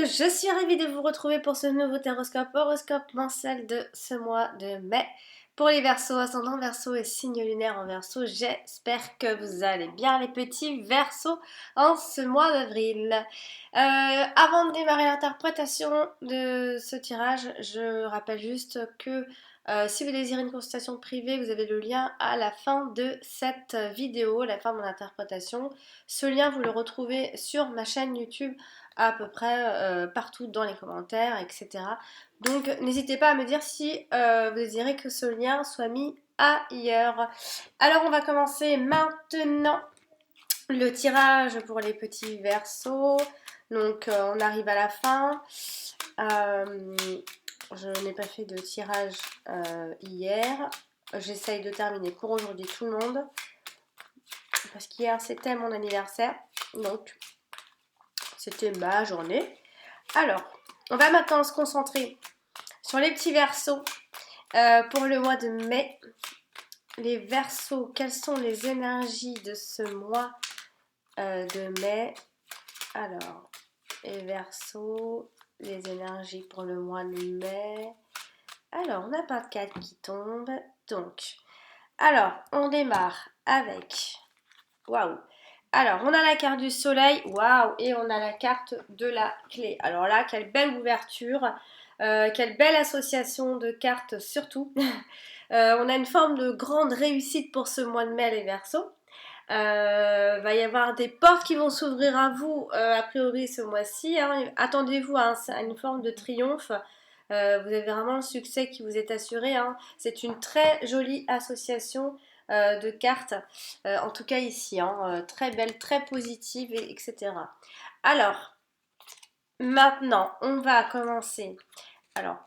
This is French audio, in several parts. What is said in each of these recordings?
je suis ravie de vous retrouver pour ce nouveau horoscope mensuel de ce mois de mai. Pour les Verseaux, ascendant Verseau et signe lunaire en Verseau, j'espère que vous allez bien les petits Verseaux en ce mois d'avril. Avant de démarrer l'interprétation de ce tirage, je rappelle juste que si vous désirez une consultation privée, vous avez le lien à la fin de cette vidéo, la fin de mon interprétation. Ce lien, vous le retrouvez sur ma chaîne YouTube à peu près partout dans les commentaires, etc. Donc n'hésitez pas à me dire si vous désirez que ce lien soit mis ailleurs. Alors on va commencer maintenant le tirage pour les petits Verseaux. Donc on arrive à la fin. Je n'ai pas fait de tirage hier. J'essaye de terminer pour aujourd'hui tout le monde. Parce qu'hier c'était mon anniversaire. Donc c'était ma journée. Alors, on va maintenant se concentrer sur les petits Verseaux pour le mois de mai. Les Verseaux, quelles sont les énergies de ce mois de mai? Alors, les Verseaux, les énergies pour le mois de mai. Alors, on n'a pas de 4 qui tombe. Donc, alors, on démarre avec... Waouh! Alors, on a la carte du soleil, waouh, et on a la carte de la clé. Alors là, quelle belle ouverture, quelle belle association de cartes surtout. On a une forme de grande réussite pour ce mois de mai, les Verseaux. Va y avoir des portes qui vont s'ouvrir à vous, a priori ce mois-ci. Hein. Attendez-vous à une forme de triomphe. Vous avez vraiment le succès qui vous est assuré. Hein. C'est une très jolie association de cartes, en tout cas ici, hein, très belle, très positive, etc. Alors, maintenant, on va commencer. Alors,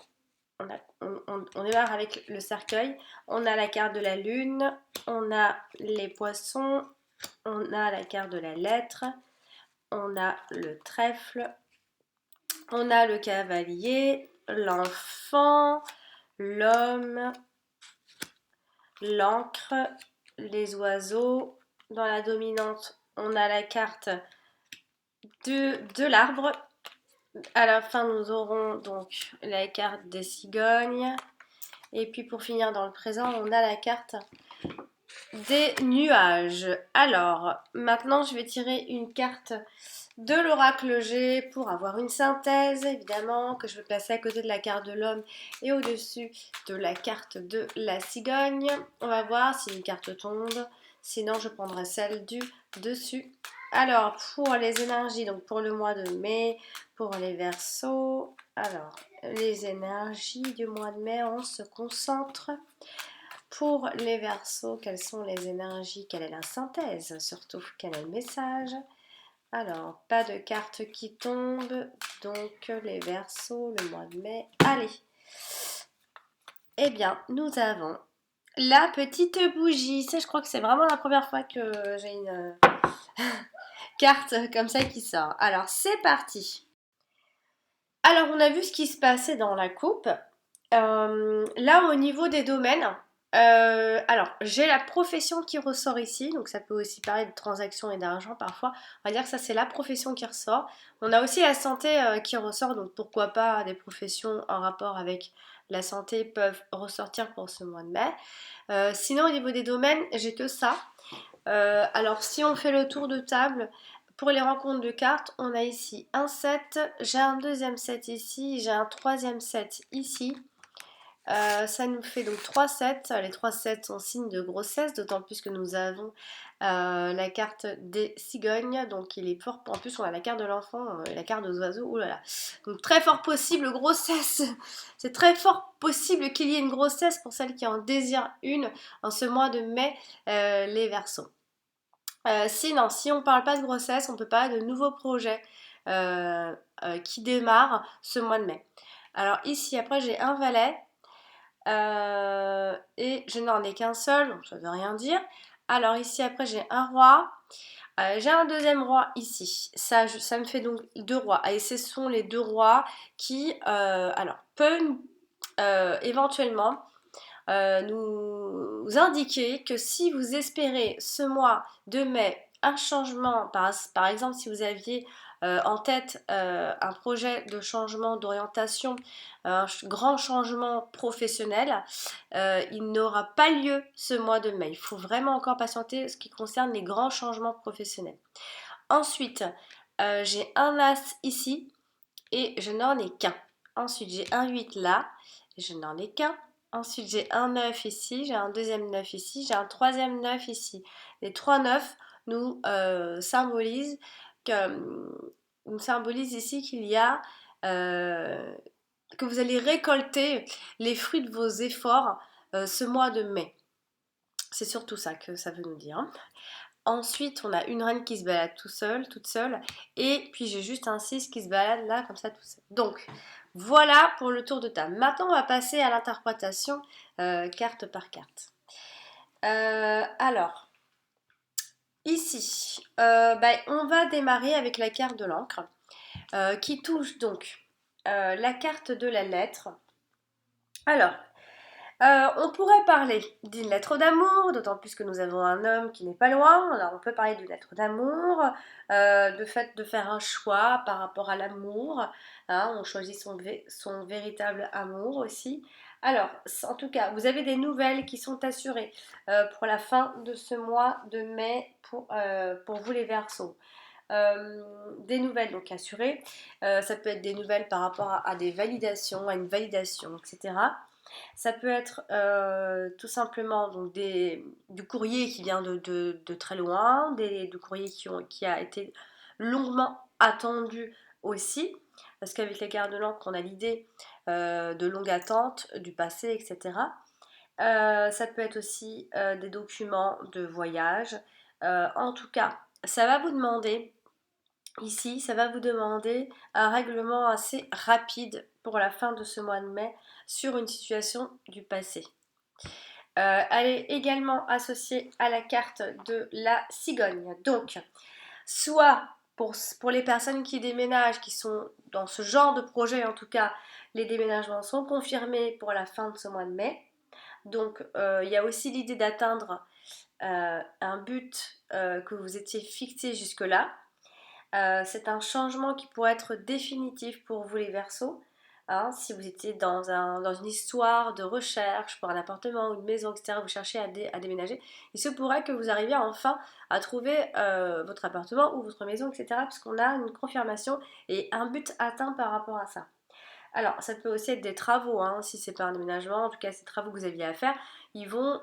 on démarre avec le cercueil. On a la carte de la lune, on a les poissons, on a la carte de la lettre, on a le trèfle, on a le cavalier, l'enfant, l'homme, l'encre, les oiseaux. Dans la dominante, on a la carte de l'arbre. À la fin, nous aurons donc la carte des cigognes. Et puis pour finir dans le présent, on a la carte des nuages. Alors, maintenant, je vais tirer une carte de l'oracle G pour avoir une synthèse, évidemment, que je vais placer à côté de la carte de l'homme et au-dessus de la carte de la cigogne. On va voir si une carte tombe, sinon je prendrai celle du dessus. Alors, pour les énergies, donc pour le mois de mai, pour les Verseaux, alors, les énergies du mois de mai, on se concentre. Pour les Verseaux, quelles sont les énergies? Quelle est la synthèse? Surtout, quel est le message? Alors, pas de carte qui tombe, donc les Verseaux, le mois de mai. Allez! Eh bien, nous avons la petite bougie. Ça, je crois que c'est vraiment la première fois que j'ai une carte comme ça qui sort. Alors, c'est parti! Alors, on a vu ce qui se passait dans la coupe. Là, au niveau des domaines, alors j'ai la profession qui ressort ici, donc ça peut aussi parler de transactions et d'argent parfois. On va dire que ça, c'est la profession qui ressort. On a aussi la santé qui ressort, donc pourquoi pas des professions en rapport avec la santé peuvent ressortir pour ce mois de mai. Sinon, au niveau des domaines, j'ai que ça. Alors, si on fait le tour de table, pour les rencontres de cartes, on a ici un 7, j'ai un deuxième 7 ici, j'ai un troisième 7 ici. Ça nous fait donc 3 7. Les 3 7 sont signes de grossesse, d'autant plus que nous avons la carte des cigognes. Donc il est fort. En plus, on a la carte de l'enfant et la carte des oiseaux. Ouh là là. Donc très fort possible grossesse. C'est très fort possible qu'il y ait une grossesse pour celles qui en désirent une en ce mois de mai, les Verseaux. Sinon, si on ne parle pas de grossesse, on peut parler de nouveaux projets qui démarrent ce mois de mai. Alors ici, après, j'ai un valet. Et je n'en ai qu'un seul, donc ça ne veut rien dire. Alors ici après j'ai un roi, j'ai un deuxième roi ici, ça me fait donc 2 rois, et ce sont les 2 rois qui alors peuvent éventuellement nous indiquer que si vous espérez ce mois de mai un changement, par exemple si vous aviez en tête un projet de changement d'orientation, un grand changement professionnel, il n'aura pas lieu ce mois de mai. Il faut vraiment encore patienter ce qui concerne les grands changements professionnels. Ensuite, j'ai un As ici et je n'en ai qu'un. Ensuite, j'ai un 8 là et je n'en ai qu'un. Ensuite, j'ai un 9 ici, j'ai un deuxième 9 ici, j'ai un troisième 9 ici. Les trois 9 nous symbolisent ici qu'il y a que vous allez récolter les fruits de vos efforts ce mois de mai. C'est surtout ça que ça veut nous dire. Hein. Ensuite, on a une reine qui se balade toute seule. Et puis, j'ai juste un 6 qui se balade là, comme ça, tout seul. Donc, voilà pour le tour de table. Maintenant, on va passer à l'interprétation carte par carte. Alors, ici, on va démarrer avec la carte de l'encre qui touche donc la carte de la lettre. Alors, on pourrait parler d'une lettre d'amour, d'autant plus que nous avons un homme qui n'est pas loin. Alors on peut parler d'une lettre d'amour, de fait de faire un choix par rapport à l'amour. Hein, on choisit son véritable amour aussi. Alors, en tout cas, vous avez des nouvelles qui sont assurées pour la fin de ce mois de mai pour vous les Verseaux. Des nouvelles donc assurées. Ça peut être des nouvelles par rapport à des validations, à une validation, etc. Ça peut être tout simplement donc du courrier qui vient de très loin, du courrier qui a été longuement attendu aussi, parce qu'avec les cartes de l'encre, on a l'idée de longue attente, du passé, etc. Ça peut être aussi des documents de voyage. En tout cas, ça va vous demander ici, ça va vous demander un règlement assez rapide pour la fin de ce mois de mai sur une situation du passé. Elle est également associée à la carte de la cigogne. Donc, soit pour les personnes qui déménagent, qui sont dans ce genre de projet en tout cas, les déménagements sont confirmés pour la fin de ce mois de mai. Donc, il y a aussi l'idée d'atteindre un but que vous étiez fixé jusque-là. C'est un changement qui pourrait être définitif pour vous les Verseaux. Hein, si vous étiez dans une histoire de recherche pour un appartement ou une maison, etc., vous cherchez à déménager, il se pourrait que vous arriviez enfin à trouver votre appartement ou votre maison, etc., parce qu'on a une confirmation et un but atteint par rapport à ça. Alors, ça peut aussi être des travaux, hein, si c'est pas un déménagement, en tout cas, ces travaux que vous aviez à faire, ils vont...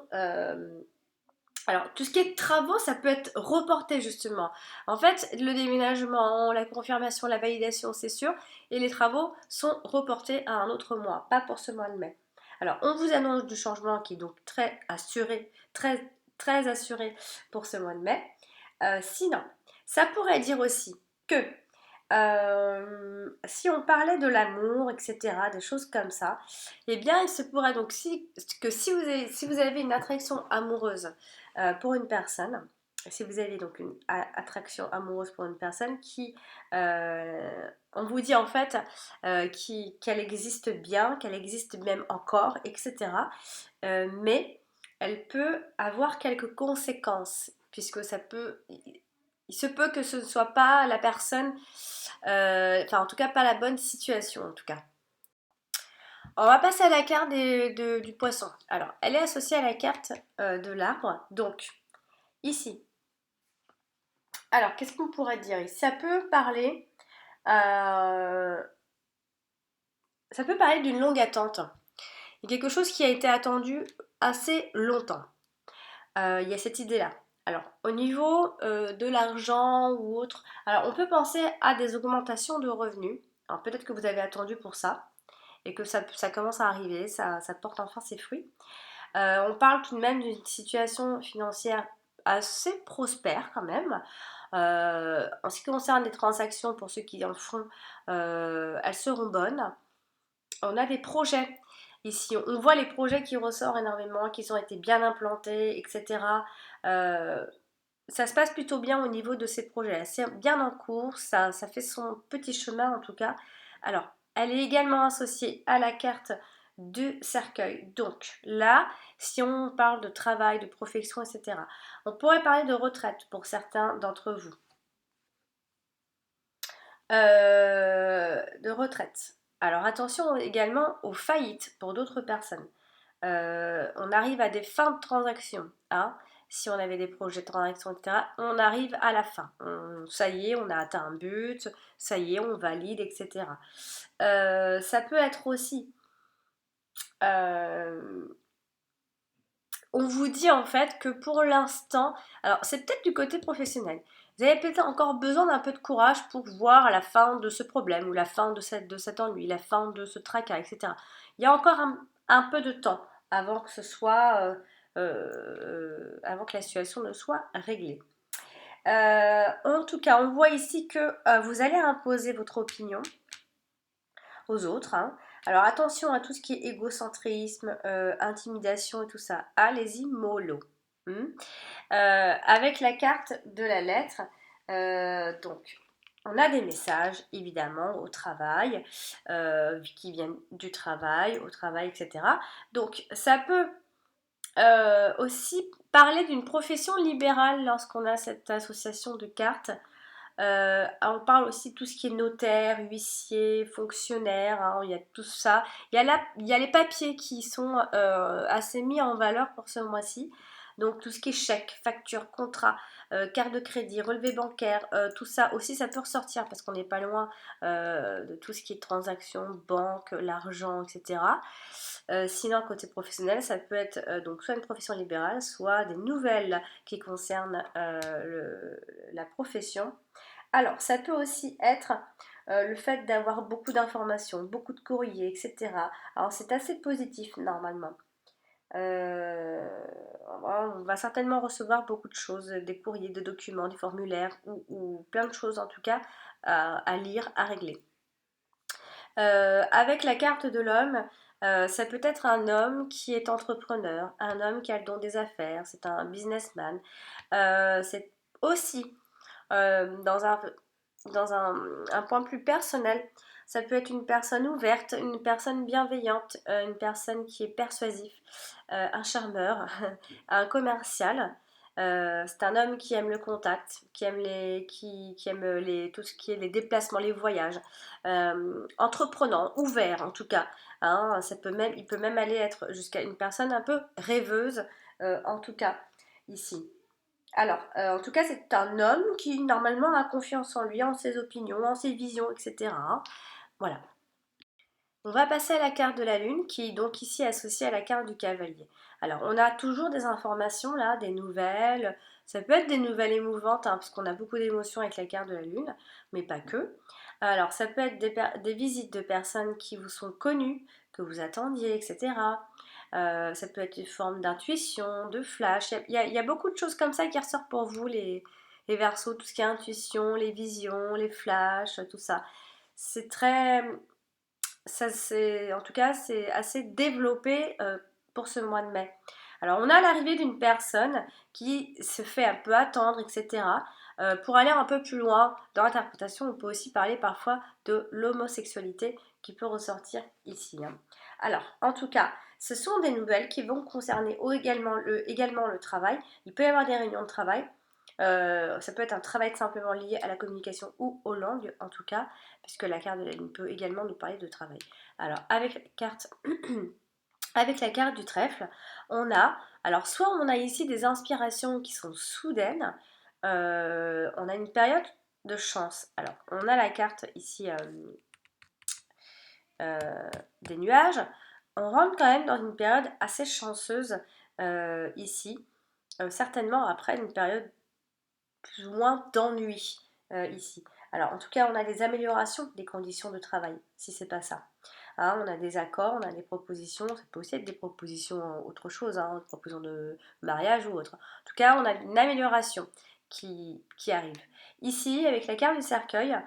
alors, tout ce qui est travaux, ça peut être reporté justement. En fait, le déménagement, la confirmation, la validation, c'est sûr, et les travaux sont reportés à un autre mois, pas pour ce mois de mai. Alors, on vous annonce du changement qui est donc très assuré, très assuré pour ce mois de mai. Sinon, ça pourrait dire aussi que si on parlait de l'amour, etc., des choses comme ça, eh bien, il se pourrait donc si vous avez une attraction amoureuse pour une personne, si vous avez donc une attraction amoureuse pour une personne qui, on vous dit en fait qu'elle existe bien, qu'elle existe même encore, etc. Mais elle peut avoir quelques conséquences, puisque il se peut que ce ne soit pas la personne, enfin en tout cas pas la bonne situation en tout cas. On va passer à la carte du poisson. Alors, elle est associée à la carte de l'arbre. Donc, ici. Alors, qu'est-ce qu'on pourrait dire ici? Euh, ça peut parler d'une longue attente. Il y a quelque chose qui a été attendu assez longtemps. Il y a cette idée-là. Alors, au niveau de l'argent ou autre, alors on peut penser à des augmentations de revenus. Alors, peut-être que vous avez attendu pour ça et que ça commence à arriver, ça porte enfin ses fruits. On parle tout de même d'une situation financière assez prospère quand même. En ce qui concerne les transactions, pour ceux qui en font, elles seront bonnes. On a des projets. Ici, on voit les projets qui ressortent énormément, qui ont été bien implantés, etc. Ça se passe plutôt bien au niveau de ces projets. C'est bien en cours, ça fait son petit chemin en tout cas. Alors, elle est également associée à la carte du cercueil. Donc là, si on parle de travail, de profession, etc., on pourrait parler de retraite pour certains d'entre vous. de retraite. Alors attention également aux faillites pour d'autres personnes. On arrive à des fins de transaction. Hein. Si on avait des projets de transaction, etc., on arrive à la fin. Ça y est, on a atteint un but, ça y est, on valide, etc. Ça peut être aussi... on vous dit en fait que pour l'instant, alors c'est peut-être du côté professionnel, vous avez peut-être encore besoin d'un peu de courage pour voir la fin de ce problème ou la fin de cet ennui, la fin de ce tracas, etc. Il y a encore un peu de temps avant que ce soit, avant que la situation ne soit réglée. En tout cas, on voit ici que vous allez imposer votre opinion aux autres. Hein. Alors attention à tout ce qui est égocentrisme, intimidation et tout ça. Allez-y, mollo. Avec la carte de la lettre, donc on a des messages évidemment au travail, qui viennent du travail, au travail, etc. Donc ça peut aussi parler d'une profession libérale lorsqu'on a cette association de cartes. On parle aussi de tout ce qui est notaire, huissier, fonctionnaire, hein, il y a tout ça. Il y a les papiers qui sont assez mis en valeur pour ce mois-ci. Donc tout ce qui est chèque, facture, contrat, carte de crédit, relevé bancaire, tout ça aussi ça peut ressortir parce qu'on n'est pas loin de tout ce qui est transactions, banque, l'argent, etc. Sinon côté professionnel ça peut être donc soit une profession libérale, soit des nouvelles qui concernent la profession. Alors, ça peut aussi être le fait d'avoir beaucoup d'informations, beaucoup de courriers, etc. Alors, c'est assez positif normalement. Euh, on va certainement recevoir beaucoup de choses, des courriers, des documents, des formulaires ou plein de choses en tout cas à lire, à régler. Avec la carte de l'homme, ça peut être un homme qui est entrepreneur, un homme qui a le don des affaires, c'est un businessman. C'est aussi dans un point plus personnel, ça peut être une personne ouverte, une personne bienveillante, une personne qui est persuasive, un charmeur, un commercial. C'est un homme qui aime le contact, qui aime tout ce qui est les déplacements, les voyages, entreprenant, ouvert en tout cas. Hein, il peut même aller être jusqu'à une personne un peu rêveuse, en tout cas ici. Alors, en tout cas, c'est un homme qui normalement a confiance en lui, en ses opinions, en ses visions, etc. Voilà. On va passer à la carte de la lune qui est donc ici associée à la carte du cavalier. Alors, on a toujours des informations là, des nouvelles. Ça peut être des nouvelles émouvantes hein, parce qu'on a beaucoup d'émotions avec la carte de la lune, mais pas que. Alors, ça peut être des visites de personnes qui vous sont connues, que vous attendiez, etc. Ça peut être une forme d'intuition, de flash. Il y a beaucoup de choses comme ça qui ressortent pour vous, les Verseaux, tout ce qui est intuition, les visions, les flashs, tout ça. C'est très en tout cas, c'est assez développé pour ce mois de mai. Alors, on a l'arrivée d'une personne qui se fait un peu attendre, etc. Pour aller un peu plus loin dans l'interprétation, on peut aussi parler parfois de l'homosexualité qui peut ressortir ici. Hein. Alors, en tout cas, ce sont des nouvelles qui vont concerner également le travail. Il peut y avoir des réunions de travail. Ça peut être un travail simplement lié à la communication ou aux langues, en tout cas, puisque la carte de la lune peut également nous parler de travail. Alors, avec la carte, avec la carte du trèfle, on a, alors soit on a ici des inspirations qui sont soudaines, on a une période de chance. Alors, on a la carte ici des nuages. On rentre quand même dans une période assez chanceuse ici, certainement après une période plus ou moins d'ennui ici. Alors en tout cas, on a des améliorations des conditions de travail, si c'est pas ça. Hein, on a des accords, on a des propositions, ça peut aussi être des propositions autre chose, hein, des propositions de mariage ou autre. En tout cas, on a une amélioration qui arrive. Ici, avec la carte du cercueil,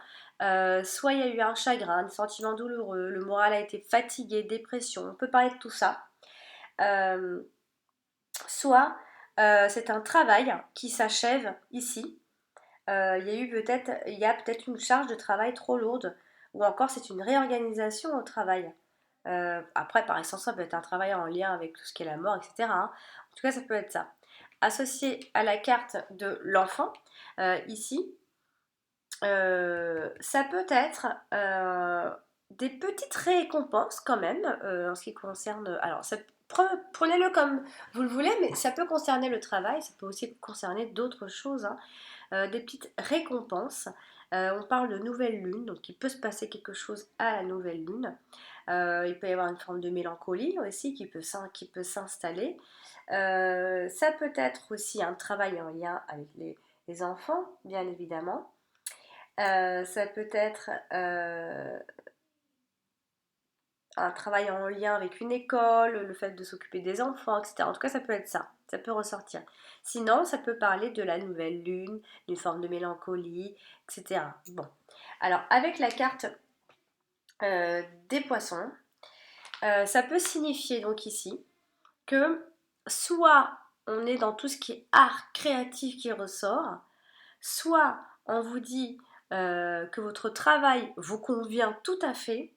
soit il y a eu un chagrin, des sentiments douloureux, le moral a été fatigué, dépression, on peut parler de tout ça. Soit c'est un travail qui s'achève ici. Il y a peut-être une charge de travail trop lourde, ou encore c'est une réorganisation au travail. Après, par essence, ça peut être un travail en lien avec tout ce qui est la mort, etc. Hein. En tout cas, ça peut être ça. Associé à la carte de l'enfant, ici, Ça peut être des petites récompenses quand même en ce qui concerne. Alors, prenez-le comme vous le voulez, mais ça peut concerner le travail, ça peut aussi concerner d'autres choses, hein. Des petites récompenses. On parle de nouvelle lune, donc il peut se passer quelque chose à la nouvelle lune. Il peut y avoir une forme de mélancolie aussi qui peut s'installer. Ça peut être aussi un travail en lien avec les enfants, bien évidemment. Ça peut être un travail en lien avec une école, le fait de s'occuper des enfants, etc. En tout cas, ça peut être ça, ça peut ressortir. Sinon, ça peut parler de la nouvelle lune, d'une forme de mélancolie, etc. Bon, alors avec la carte des poissons, ça peut signifier donc ici que soit on est dans tout ce qui est art créatif qui ressort, soit on vous dit que votre travail vous convient tout à fait.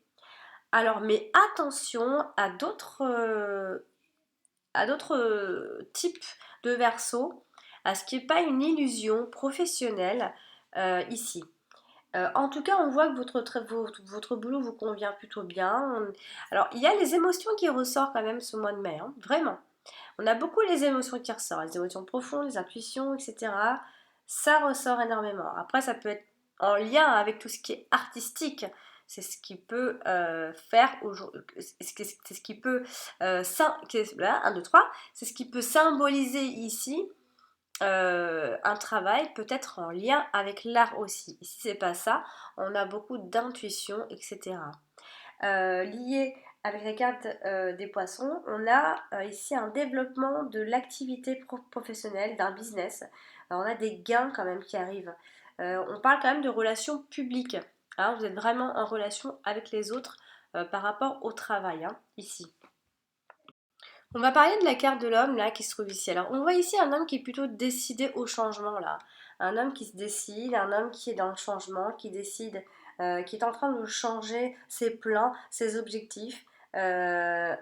Alors, mais attention à d'autres types de versos, à ce qu'il n'y ait pas une illusion professionnelle ici. En tout cas, on voit que votre boulot vous convient plutôt bien. Alors, il y a les émotions qui ressortent quand même ce mois de mai, hein, vraiment. On a beaucoup les émotions qui ressortent, les émotions profondes, les intuitions, etc. Ça ressort énormément. Après, ça peut être en lien avec tout ce qui est artistique. C'est ce qui peut faire aujourd'hui. C'est ce qui peut. 1, 2, 3. C'est ce qui peut symboliser ici un travail peut-être en lien avec l'art aussi. Et si c'est pas ça, on a beaucoup d'intuition, etc. Lié avec la carte des poissons, on a ici un développement de l'activité professionnelle, d'un business. Alors, on a des gains quand même qui arrivent. On parle quand même de relations publiques, hein. Vous êtes vraiment en relation avec les autres par rapport au travail, hein, ici. On va parler de la carte de l'homme là qui se trouve ici. Alors on voit ici un homme qui est plutôt décidé au changement là. Un homme qui se décide, un homme qui est dans le changement, qui décide, qui est en train de changer ses plans, ses objectifs. Euh,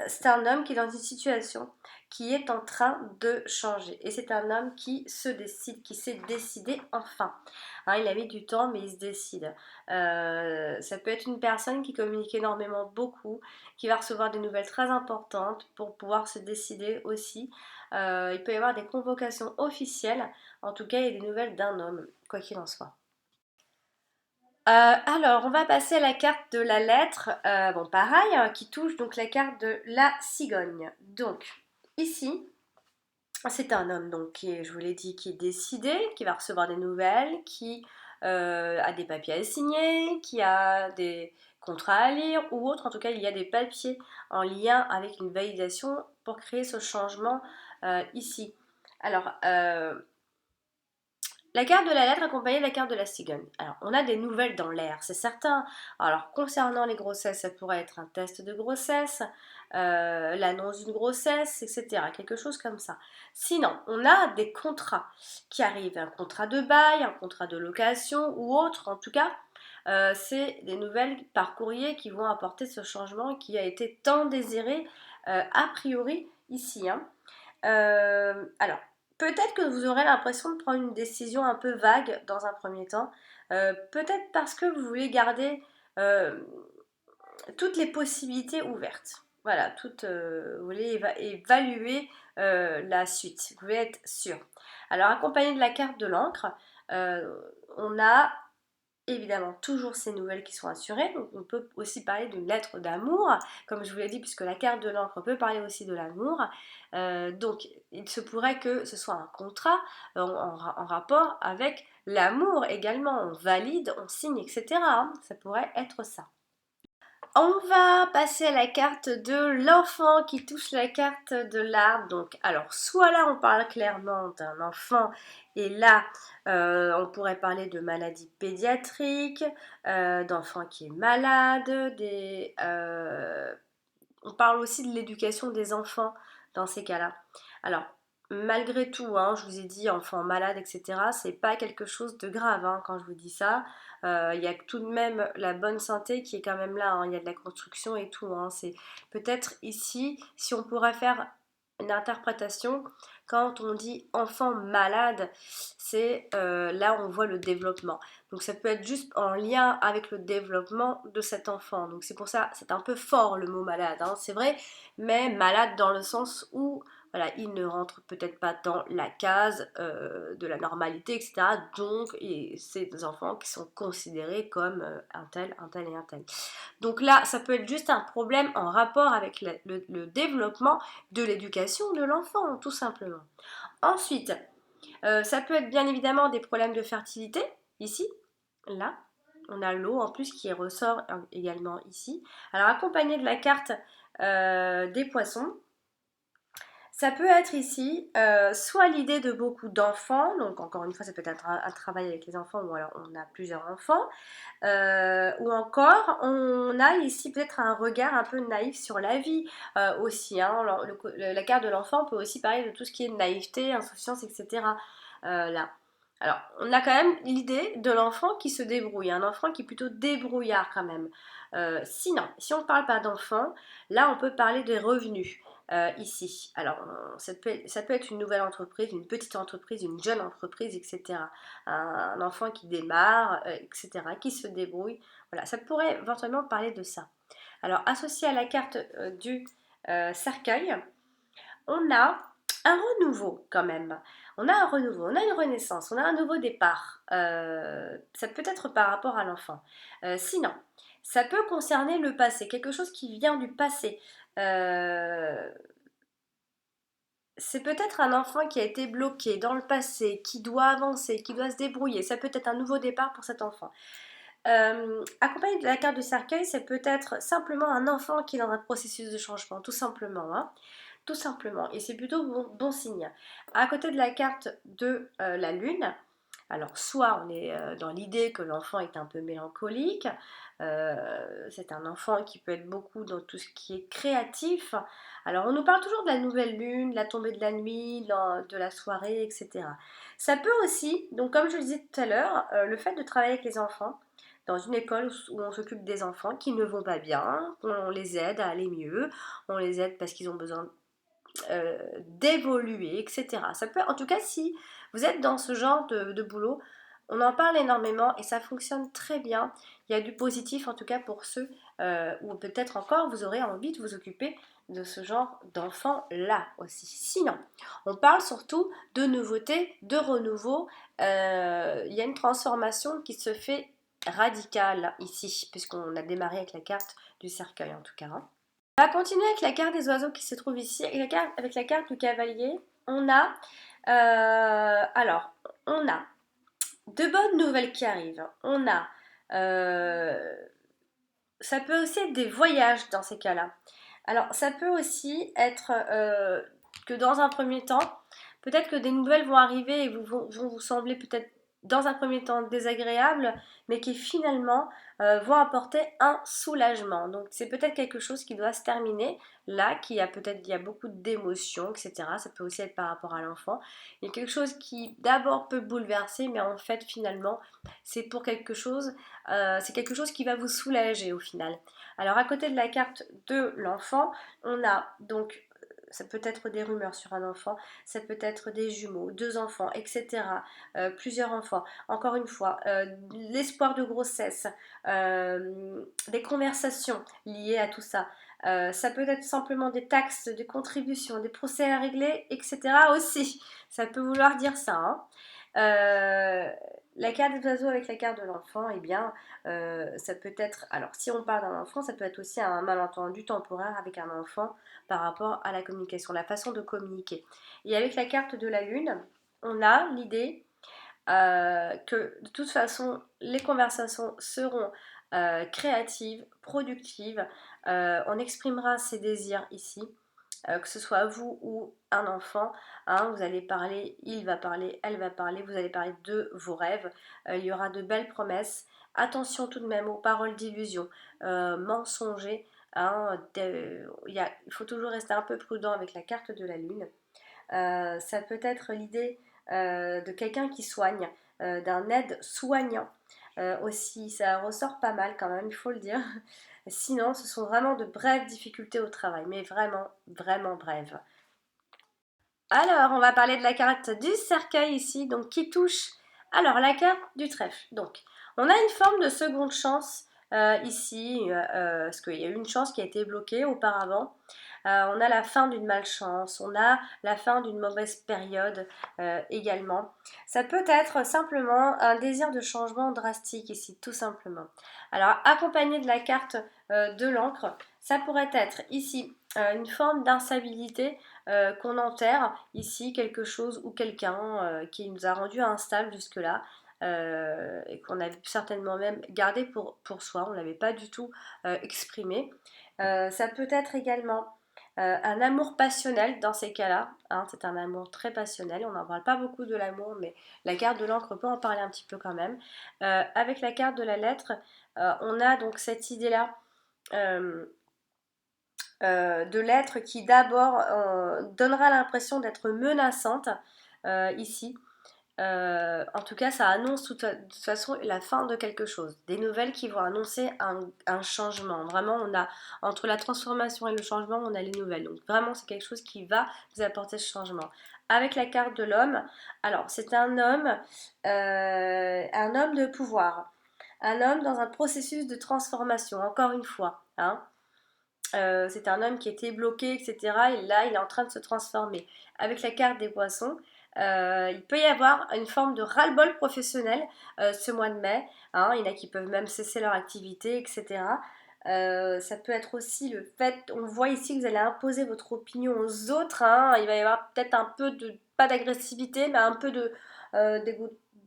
c'est un homme qui est dans une situation qui est en train de changer. Et c'est un homme qui se décide, qui s'est décidé enfin. Hein, il a mis du temps, mais il se décide. Ça peut être une personne qui communique énormément, beaucoup, qui va recevoir des nouvelles très importantes pour pouvoir se décider aussi. Il peut y avoir des convocations officielles. En tout cas, il y a des nouvelles d'un homme, quoi qu'il en soit. Alors, on va passer à la carte de la lettre, bon pareil, hein, qui touche donc la carte de la cigogne. Donc, ici, c'est un homme, donc, qui est, je vous l'ai dit, qui est décidé, qui va recevoir des nouvelles, qui a des papiers à signer, qui a des contrats à lire ou autre. En tout cas, il y a des papiers en lien avec une validation pour créer ce changement ici. Alors, la carte de la lettre accompagnée de la carte de la cigogne. Alors, on a des nouvelles dans l'air, c'est certain. Alors, concernant les grossesses, ça pourrait être un test de grossesse, l'annonce d'une grossesse, etc. Quelque chose comme ça. Sinon, on a des contrats qui arrivent, un contrat de bail, un contrat de location ou autre. En tout cas, c'est des nouvelles par courrier qui vont apporter ce changement qui a été tant désiré a priori ici, hein. Alors, peut-être que vous aurez l'impression de prendre une décision un peu vague dans un premier temps. Peut-être parce que vous voulez garder euh, toutes les possibilités ouvertes. Voilà, vous voulez évaluer la suite. Vous voulez être sûr. Alors, accompagné de la carte de l'encre, on a évidemment toujours ces nouvelles qui sont assurées. Donc on peut aussi parler d'une lettre d'amour, comme je vous l'ai dit, puisque la carte de l'encre peut parler aussi de l'amour. Donc il se pourrait que ce soit un contrat en rapport avec l'amour également. On valide, on signe, etc., hein. Ça pourrait être ça. On va passer à la carte de l'enfant qui touche la carte de l'arbre. Donc, alors, soit là, on parle clairement d'un enfant, et là, on pourrait parler de maladie pédiatrique, d'enfant qui est malade, on parle aussi de l'éducation des enfants dans ces cas-là. Alors, malgré tout, hein, je vous ai dit enfant malade, etc., c'est pas quelque chose de grave, hein, quand je vous dis ça. Il y a tout de même la bonne santé qui est quand même là, hein. Il y a de la construction et tout, hein. C'est peut-être ici, si on pourrait faire une interprétation. Quand on dit enfant malade, c'est là on voit le développement. Donc ça peut être juste en lien avec le développement de cet enfant. Donc c'est pour ça, c'est un peu fort le mot malade, hein, c'est vrai, mais malade dans le sens où voilà, il ne rentre peut-être pas dans la case de la normalité, etc. Donc c'est des enfants qui sont considérés comme un tel et un tel. Donc là, ça peut être juste un problème en rapport avec le développement de l'éducation de l'enfant, tout simplement. Ensuite, ça peut être bien évidemment des problèmes de fertilité, ici, là. On a l'eau en plus qui ressort également ici. Alors accompagné de la carte des poissons, ça peut être ici soit l'idée de beaucoup d'enfants, donc encore une fois ça peut être un travail avec les enfants ou alors on a plusieurs enfants, ou encore on a ici peut-être un regard un peu naïf sur la vie aussi, hein. La carte de l'enfant peut aussi parler de tout ce qui est naïveté, insouciance, etc. Là. Alors, on a quand même l'idée de l'enfant qui se débrouille, un enfant qui est plutôt débrouillard quand même. Sinon, si on ne parle pas d'enfant, là on peut parler des revenus. Ici. Alors, ça peut être une nouvelle entreprise, une petite entreprise, une jeune entreprise, etc. Un enfant qui démarre, etc., qui se débrouille. Voilà, ça pourrait éventuellement parler de ça. Alors, associé à la carte du cercueil, on a un renouveau quand même. On a un renouveau, on a une renaissance, on a un nouveau départ. Ça peut être par rapport à l'enfant. Sinon, ça peut concerner le passé, quelque chose qui vient du passé. C'est peut-être un enfant qui a été bloqué dans le passé, qui doit avancer, qui doit se débrouiller. Ça peut être un nouveau départ pour cet enfant. Accompagné de la carte du cercueil, c'est peut-être simplement un enfant qui est dans un processus de changement, tout simplement. Hein. Tout simplement. Et c'est plutôt bon signe. À côté de la carte de la lune, alors soit on est dans l'idée que l'enfant est un peu mélancolique, c'est un enfant qui peut être beaucoup dans tout ce qui est créatif. Alors on nous parle toujours de la nouvelle lune, la tombée de la nuit, de la soirée, etc. Ça peut aussi, donc comme je le disais tout à l'heure, le fait de travailler avec les enfants, dans une école où on s'occupe des enfants qui ne vont pas bien, on les aide à aller mieux, on les aide parce qu'ils ont besoin d'évoluer, etc. Ça peut, en tout cas, si vous êtes dans ce genre de boulot, on en parle énormément et ça fonctionne très bien. Il y a du positif, en tout cas pour ceux où peut-être encore vous aurez envie de vous occuper de ce genre d'enfants-là aussi. Sinon, on parle surtout de nouveautés, de renouveau. Il y a une transformation qui se fait radicale ici, puisqu'on a démarré avec la carte du cercueil en tout cas. Hein. On va continuer avec la carte des oiseaux qui se trouve ici. Avec la carte du cavalier, on a, alors, on a de bonnes nouvelles qui arrivent. On a, ça peut aussi être des voyages dans ces cas-là. Alors, ça peut aussi être que dans un premier temps, peut-être que des nouvelles vont arriver et vont vous sembler peut-être dans un premier temps désagréables, mais qui finalement vont apporter un soulagement. Donc, c'est peut-être quelque chose qui doit se terminer là, il y a beaucoup d'émotions, etc. Ça peut aussi être par rapport à l'enfant. Il y a quelque chose qui d'abord peut bouleverser, mais en fait, finalement, c'est pour quelque chose, c'est quelque chose qui va vous soulager au final. Alors, à côté de la carte de l'enfant, on a donc ça peut être des rumeurs sur un enfant, ça peut être des jumeaux, deux enfants, etc. Plusieurs enfants. Encore une fois, l'espoir de grossesse, des conversations liées à tout ça. Ça peut être simplement des taxes, des contributions, des procès à régler, etc. aussi. Ça peut vouloir dire ça. Hein. La carte des oiseaux avec la carte de l'enfant, eh bien, ça peut être, alors si on parle d'un enfant, ça peut être aussi un malentendu temporaire avec un enfant par rapport à la communication, la façon de communiquer. Et avec la carte de la lune, on a l'idée que de toute façon, les conversations seront créatives, productives, on exprimera ses désirs ici. Que ce soit vous ou un enfant, hein, vous allez parler, il va parler, elle va parler, vous allez parler de vos rêves, il y aura de belles promesses. Attention tout de même aux paroles d'illusion, mensonger, hein, il faut toujours rester un peu prudent avec la carte de la lune. Ça peut être l'idée de quelqu'un qui soigne, d'un aide soignant aussi, ça ressort pas mal quand même, il faut le dire. Sinon, ce sont vraiment de brèves difficultés au travail, mais vraiment, vraiment brèves. Alors, on va parler de la carte du cercueil ici, donc qui touche. Alors, la carte du trèfle. Donc, on a une forme de seconde chance ici, parce qu'il y a eu une chance qui a été bloquée auparavant. On a la fin d'une malchance, on a la fin d'une mauvaise période également. Ça peut être simplement un désir de changement drastique ici, tout simplement. Alors, accompagné de la carte de l'encre, ça pourrait être ici une forme d'instabilité qu'on enterre ici quelque chose ou quelqu'un qui nous a rendu instable jusque-là. Et qu'on a certainement même gardé pour soi, on ne l'avait pas du tout exprimé. Ça peut être également un amour passionnel dans ces cas-là, hein, c'est un amour très passionnel, on n'en parle pas beaucoup de l'amour, mais la carte de l'encre peut en parler un petit peu quand même. Avec la carte de la lettre, on a donc cette idée-là de l'être qui d'abord donnera l'impression d'être menaçante ici. En tout cas, ça annonce de toute façon la fin de quelque chose. Des nouvelles qui vont annoncer un changement. Vraiment, on a entre la transformation et le changement, on a les nouvelles. Donc vraiment, c'est quelque chose qui va vous apporter ce changement. Avec la carte de l'homme, alors c'est un homme de pouvoir. Un homme dans un processus de transformation, encore une fois. Hein. C'est un homme qui était bloqué, etc. Et là, il est en train de se transformer. Avec la carte des poissons, il peut y avoir une forme de ras-le-bol professionnel ce mois de mai. Hein, il y en a qui peuvent même cesser leur activité, etc. Ça peut être aussi le fait, on voit ici que vous allez imposer votre opinion aux autres. Hein, il va y avoir peut-être un peu de, pas d'agressivité, mais un peu de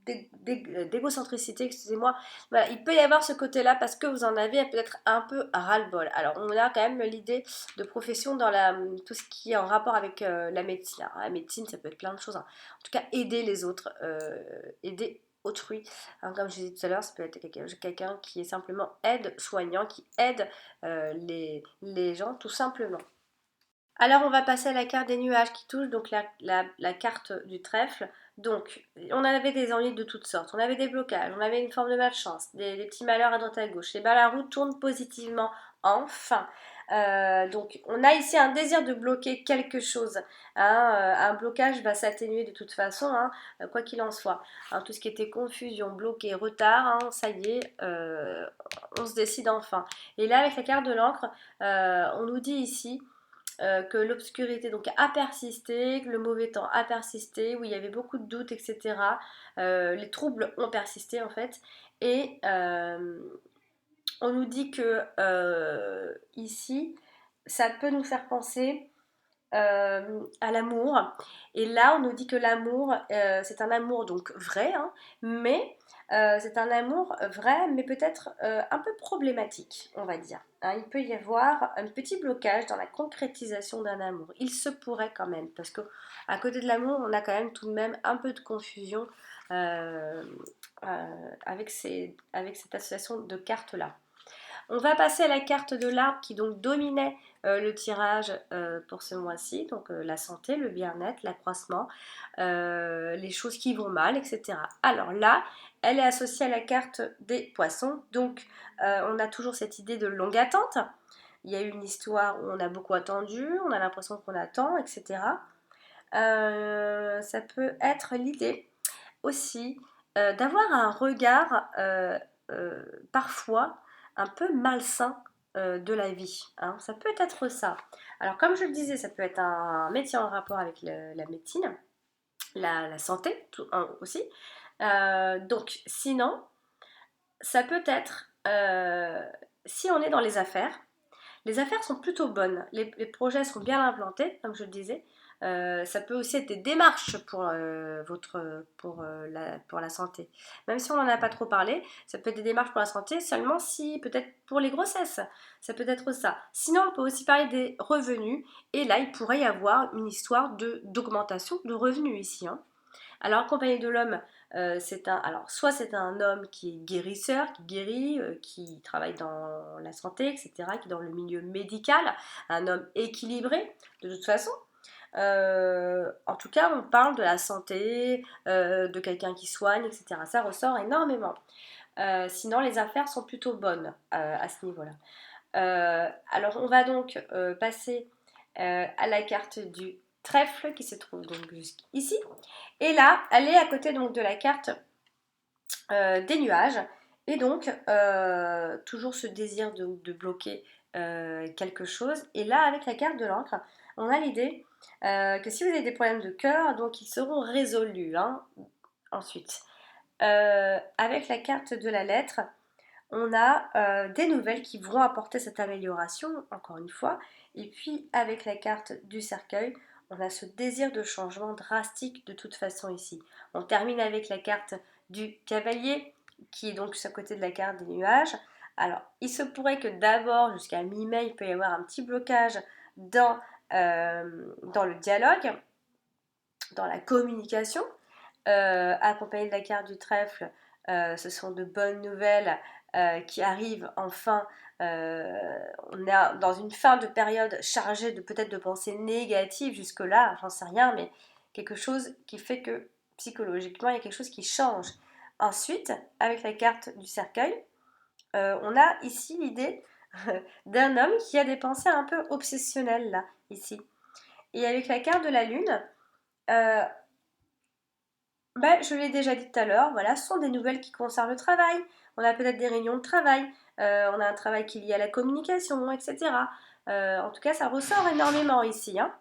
d'égocentricité, excusez-moi. Voilà, il peut y avoir ce côté-là parce que vous en avez peut-être un peu ras-le-bol. Alors, on a quand même l'idée de profession dans tout ce qui est en rapport avec la médecine. Alors, la médecine, ça peut être plein de choses. Hein. En tout cas, aider les autres, aider autrui. Hein, comme je disais tout à l'heure, ça peut être quelqu'un qui est simplement aide-soignant, qui aide les gens tout simplement. Alors on va passer à la carte des nuages qui touche donc la carte du trèfle. Donc on avait des ennuis de toutes sortes, on avait des blocages, on avait une forme de malchance, des petits malheurs à droite à gauche. Les balles à roue tournent positivement enfin. Donc on a ici un désir de bloquer quelque chose. Hein, un blocage va s'atténuer de toute façon, hein, quoi qu'il en soit. Hein, tout ce qui était confusion, bloqué, retard, hein, ça y est, on se décide enfin. Et là avec la carte de l'encre, on nous dit ici que l'obscurité donc a persisté, que le mauvais temps a persisté, où il y avait beaucoup de doutes, etc. Les troubles ont persisté en fait. Et on nous dit que ici, ça peut nous faire penser à l'amour. Et là, on nous dit que l'amour, c'est un amour donc vrai, hein, mais c'est un amour vrai, mais peut-être un peu problématique, on va dire. Hein. Il peut y avoir un petit blocage dans la concrétisation d'un amour. Il se pourrait quand même, parce que à côté de l'amour, on a quand même tout de même un peu de confusion euh, avec cette association de cartes-là. On va passer à la carte de l'arbre qui donc dominait le tirage pour ce mois-ci, donc la santé, le bien-être, l'accroissement, les choses qui vont mal, etc. Alors là, elle est associée à la carte des poissons, donc on a toujours cette idée de longue attente. Il y a eu une histoire où on a beaucoup attendu, on a l'impression qu'on attend, etc. Ça peut être l'idée aussi d'avoir un regard parfois un peu malsain de la vie. Hein. Ça peut être ça. Alors comme je le disais, ça peut être un métier en rapport avec la médecine, la santé aussi. Donc sinon, ça peut être, si on est dans les affaires sont plutôt bonnes, les projets sont bien implantés, comme je le disais. Ça peut aussi être des démarches pour la santé. Même si on n'en a pas trop parlé, ça peut être des démarches pour la santé seulement si, peut-être pour les grossesses, ça peut être ça. Sinon, on peut aussi parler des revenus, et là, il pourrait y avoir une histoire d'augmentation de revenus ici. Hein. Alors, accompagné de l'homme, alors soit c'est un homme qui est guérisseur, qui guérit, qui travaille dans la santé, etc., qui est dans le milieu médical, un homme équilibré, de toute façon. En tout cas, on parle de la santé, de quelqu'un qui soigne, etc. Ça ressort énormément. Sinon, les affaires sont plutôt bonnes à ce niveau-là. Alors, on va donc passer à la carte du trèfle qui se trouve donc jusqu'ici. Et là, elle est à côté donc de la carte des nuages. Et donc, toujours ce désir de bloquer quelque chose. Et là, avec la carte de l'encre, on a l'idée que si vous avez des problèmes de cœur, donc ils seront résolus hein, ensuite. Avec la carte de la lettre, on a des nouvelles qui vont apporter cette amélioration, encore une fois. Et puis, avec la carte du cercueil, on a ce désir de changement drastique de toute façon ici. On termine avec la carte du cavalier, qui est donc sur le côté de la carte des nuages. Alors, il se pourrait que d'abord, jusqu'à mi-mai, il peut y avoir un petit blocage dans le dialogue, dans la communication. Accompagné de la carte du trèfle, ce sont de bonnes nouvelles qui arrivent enfin. On est dans une fin de période chargée de peut-être de pensées négatives jusque-là, j'en sais rien, mais quelque chose qui fait que psychologiquement, il y a quelque chose qui change. Ensuite, avec la carte du cercueil, on a ici l'idée d'un homme qui a des pensées un peu obsessionnelles, là, ici. Et avec la carte de la lune, je l'ai déjà dit tout à l'heure, voilà, ce sont des nouvelles qui concernent le travail. On a peut-être des réunions de travail, on a un travail qui est lié à la communication, etc. En tout cas, ça ressort énormément ici. Hein.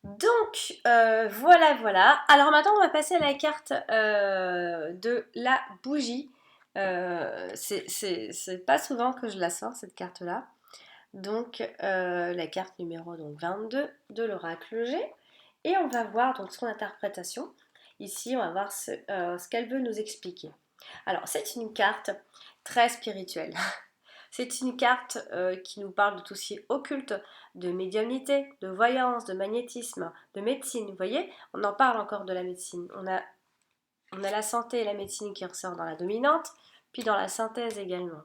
Donc, voilà. Alors maintenant, on va passer à la carte de la bougie. C'est pas souvent que je la sors, cette carte-là. Donc, la carte numéro donc, 22 de l'oracle G. Et on va voir donc son interprétation. Ici, on va voir ce qu'elle veut nous expliquer. Alors, c'est une carte très spirituelle. C'est une carte qui nous parle de tout ce qui est occulte, de médiumnité, de voyance, de magnétisme, de médecine. Vous voyez, on en parle encore de la médecine. On a la santé et la médecine qui ressort dans la dominante, puis dans la synthèse également.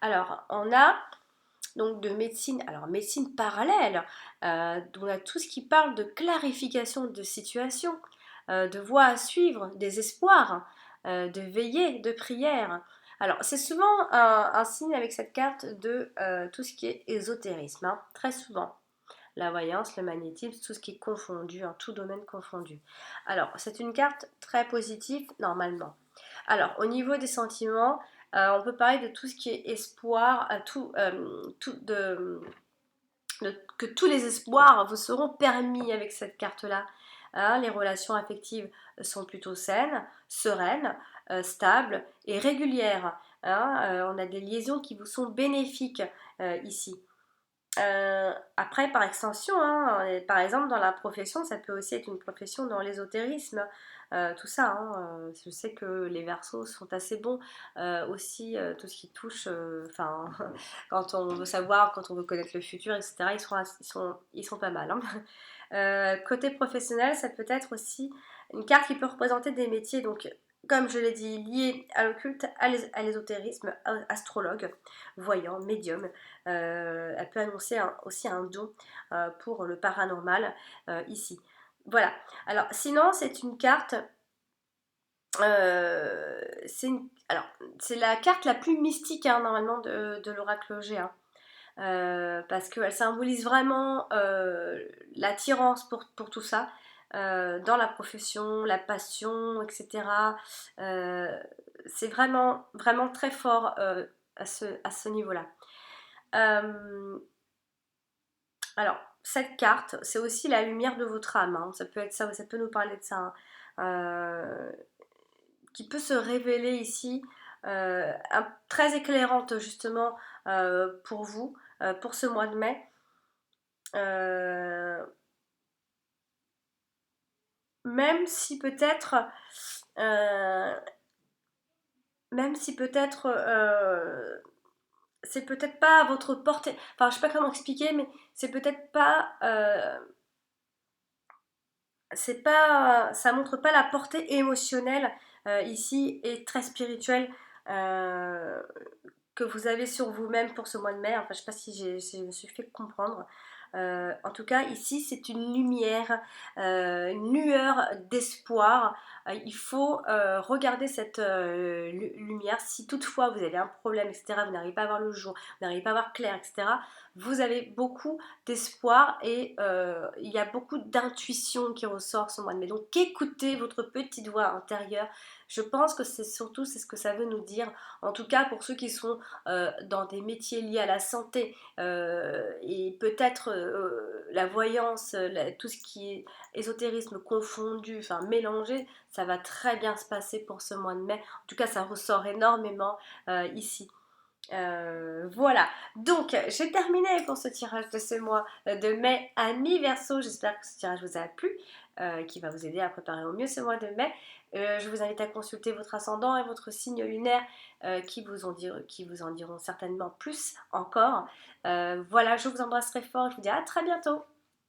Alors, on a donc de médecine, alors médecine parallèle, on a tout ce qui parle de clarification de situation, de voies à suivre, des espoirs, de veillée, de prière. Alors c'est souvent un signe avec cette carte de tout ce qui est ésotérisme, hein, très souvent. La voyance, le magnétisme, tout ce qui est confondu, hein, tout domaine confondu. Alors c'est une carte très positive normalement. Alors au niveau des sentiments, on peut parler de tout ce qui est espoir, que tous les espoirs vous seront permis avec cette carte-là. Hein, les relations affectives sont plutôt saines, sereines, stables et régulières. Hein, on a des liaisons qui vous sont bénéfiques ici. Après, par extension, hein, par exemple, dans la profession, ça peut aussi être une profession dans l'ésotérisme, tout ça. Hein, je sais que les Verseaux sont assez bons aussi, tout ce qui touche, quand on veut savoir, quand on veut connaître le futur, etc., ils sont pas mal. Hein. Côté professionnel, ça peut être aussi une carte qui peut représenter des métiers, donc comme je l'ai dit, liés à l'occulte, à l'ésotérisme, astrologue, voyant, médium. Elle peut annoncer aussi un don pour le paranormal ici. Voilà. Alors, sinon, c'est une carte. C'est la carte la plus mystique hein, normalement de l'oracle G. Hein. Parce qu'elle symbolise vraiment l'attirance pour tout ça, dans la profession, la passion, etc. C'est vraiment, vraiment très fort à ce niveau-là. Alors, cette carte, c'est aussi la lumière de votre âme. Hein. Ça peut être ça, ça peut nous parler de ça. Hein. Qui peut se révéler ici, très éclairante justement pour vous, pour ce mois de mai. Même si peut-être c'est peut-être pas à votre portée, enfin je sais pas comment expliquer, mais c'est peut-être pas ça montre pas la portée émotionnelle ici et très spirituelle que vous avez sur vous-même pour ce mois de mai. Enfin je sais pas si je me suis fait comprendre. En tout cas, ici, c'est une lumière, une lueur d'espoir. Il faut regarder cette lumière. Si toutefois vous avez un problème, etc., vous n'arrivez pas à voir le jour, vous n'arrivez pas à voir clair, etc., vous avez beaucoup d'espoir et il y a beaucoup d'intuition qui ressort ce mois de mai. Donc écoutez votre petite voix intérieure. Je pense que c'est surtout c'est ce que ça veut nous dire. En tout cas pour ceux qui sont dans des métiers liés à la santé et peut-être la voyance, tout ce qui est ésotérisme confondu, enfin mélangé, ça va très bien se passer pour ce mois de mai. En tout cas ça ressort énormément ici. Voilà, donc j'ai terminé pour ce tirage de ce mois de mai à mi-verso. J'espère que ce tirage vous a plu, qui va vous aider à préparer au mieux ce mois de mai. Je vous invite à consulter votre ascendant et votre signe lunaire qui vous en diront certainement plus encore. Voilà, je vous embrasse très fort, je vous dis à très bientôt.